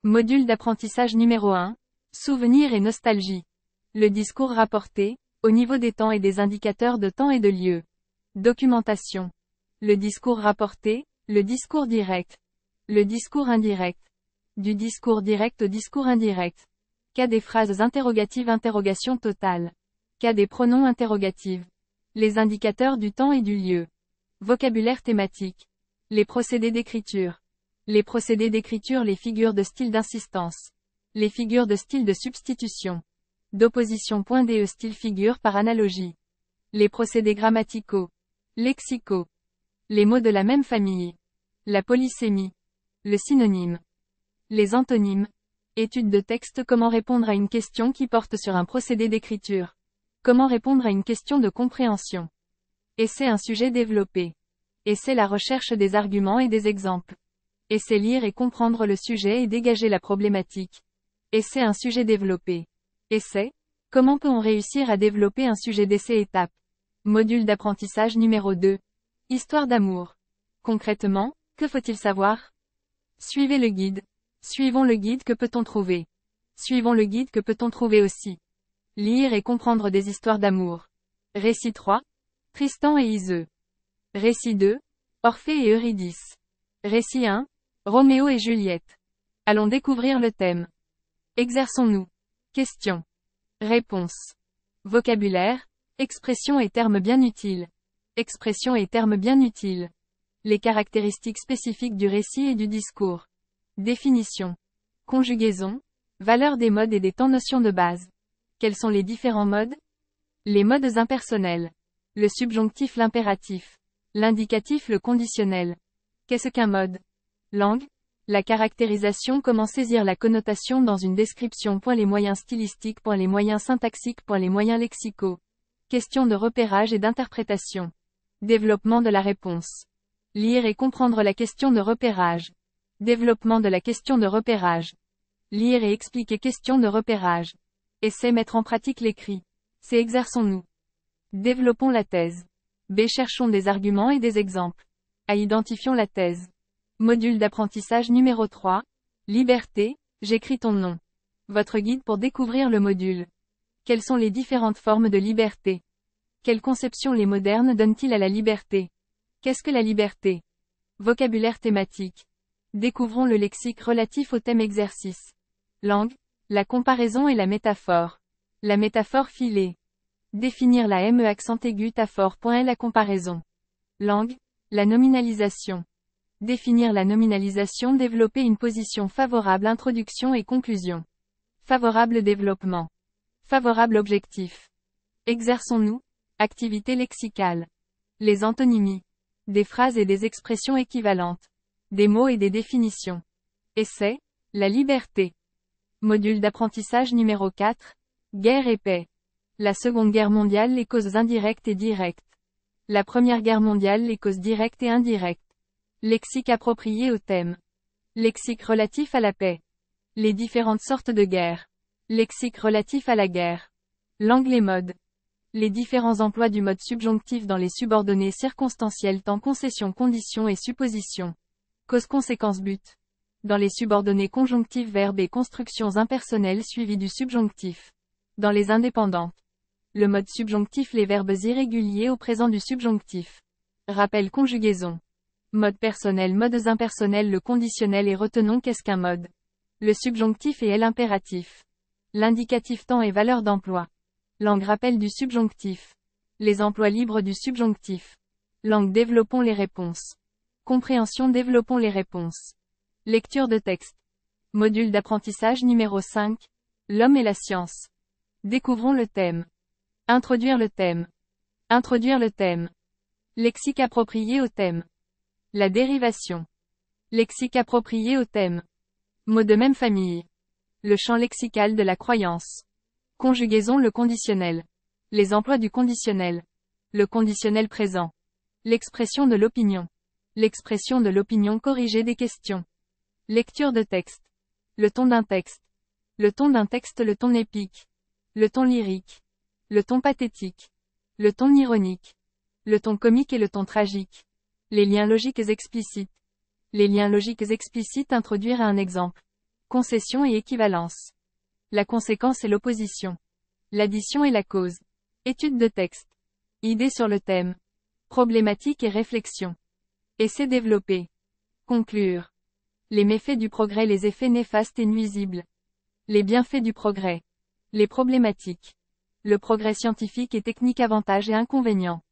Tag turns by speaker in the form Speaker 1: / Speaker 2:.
Speaker 1: Module d'apprentissage numéro 1. Souvenirs et nostalgie. Le discours rapporté, au niveau des temps et des indicateurs de temps et de lieu. Documentation. Le discours rapporté, le discours direct. Le discours indirect. Du discours direct au discours indirect. Cas des phrases interrogatives, interrogation totale. Cas des pronoms interrogatifs. Les indicateurs du temps et du lieu. Vocabulaire thématique. Les procédés d'écriture. Les procédés d'écriture, les figures de style d'insistance. Les figures de style de substitution. D'opposition. De style figure par analogie. Les procédés grammaticaux. Lexicaux. Les mots de la même famille. La polysémie. Le synonyme. Les antonymes. Étude de texte. Comment répondre à une question qui porte sur un procédé d'écriture. Comment répondre à une question de compréhension. Essai, un sujet développé. Essai, la recherche des arguments et des exemples. Essai, lire et comprendre le sujet et dégager la problématique. Essai, un sujet développé. Essai, comment peut-on réussir à développer un sujet d'essai étape. Module d'apprentissage numéro 2. Histoire d'amour. Concrètement, que faut-il savoir? Suivez le guide. Suivons le guide. Que peut-on trouver? Suivons le guide. Que peut-on trouver aussi? Lire et comprendre des histoires d'amour. Récit 3. Tristan et Iseux. Récit 2. Orphée et Eurydice. Récit 1. Roméo et Juliette. Allons découvrir le thème. Exerçons-nous. Questions. Réponses. Vocabulaire. Expressions et termes bien utiles. Expressions et termes bien utiles. Les caractéristiques spécifiques du récit et du discours. Définition. Conjugaison. Valeur des modes et des temps. Notions de base. Quels sont les différents modes? Les modes impersonnels. Le subjonctif, l'impératif. L'indicatif, le conditionnel. Qu'est-ce qu'un mode? Langue. La caractérisation. Comment saisir la connotation dans une description. Les moyens stylistiques. Les moyens syntaxiques. Les moyens lexicaux. Question de repérage et d'interprétation. Développement de la réponse. Lire et comprendre la question de repérage. Développement de la question de repérage. Lire et expliquer question de repérage. Essai, mettre en pratique l'écrit. C. Exerçons-nous. Développons la thèse. B. Cherchons des arguments et des exemples. A. Identifions la thèse. Module d'apprentissage numéro 3. Liberté, j'écris ton nom. Votre guide pour découvrir le module. Quelles sont les différentes formes de liberté? Quelle conception les modernes donnent-ils à la liberté? Qu'est-ce que la liberté? Vocabulaire thématique. Découvrons le lexique relatif au thème exercice. Langue. La comparaison et la métaphore. La métaphore filée. Définir la ME accent aigu taphore. La comparaison. Langue. La nominalisation. Définir la nominalisation. Développer une position favorable. Introduction et conclusion. Favorable développement. Favorable objectif. Exerçons-nous. Activité lexicale. Les antonymies. Des phrases et des expressions équivalentes. Des mots et des définitions. Essai. La liberté. Module d'apprentissage numéro 4. Guerre et paix. La Seconde Guerre mondiale, les causes indirectes et directes. La Première Guerre mondiale, les causes directes et indirectes. Lexique approprié au thème. Lexique relatif à la paix. Les différentes sortes de guerre. Lexique relatif à la guerre. Langue, les modes. Les différents emplois du mode subjonctif dans les subordonnées circonstancielles. Temps, concession, condition et supposition. Cause, conséquence, but. Dans les subordonnées conjonctifs, verbes et constructions impersonnelles suivies du subjonctif. Dans les indépendantes. Le mode subjonctif, les verbes irréguliers au présent du subjonctif. Rappel, conjugaison. Mode personnel, modes impersonnels, le conditionnel et retenons qu'est-ce qu'un mode. Le subjonctif et l'impératif. L'indicatif, temps et valeur d'emploi. Langue, rappel du subjonctif. Les emplois libres du subjonctif. Langue, développons les réponses. Compréhension, développons les réponses. Lecture de texte. Module d'apprentissage numéro 5. L'homme et la science. Découvrons le thème. Introduire le thème. Introduire le thème. Lexique approprié au thème. La dérivation. Lexique approprié au thème. Mots de même famille. Le champ lexical de la croyance. Conjugaison, le conditionnel. Les emplois du conditionnel. Le conditionnel présent. L'expression de l'opinion. L'expression de l'opinion, corriger des questions. Lecture de texte. Le ton d'un texte. Le ton d'un texte, le ton épique. Le ton lyrique. Le ton pathétique. Le ton ironique. Le ton comique et le ton tragique. Les liens logiques explicites. Les liens logiques explicites, introduire un exemple. Concession et équivalence. La conséquence et l'opposition. L'addition et la cause. Étude de texte. Idées sur le thème. Problématiques et réflexions. Essai développé. Conclure. Les méfaits du progrès, les effets néfastes et nuisibles. Les bienfaits du progrès. Les problématiques. Le progrès scientifique et technique, avantages et inconvénients.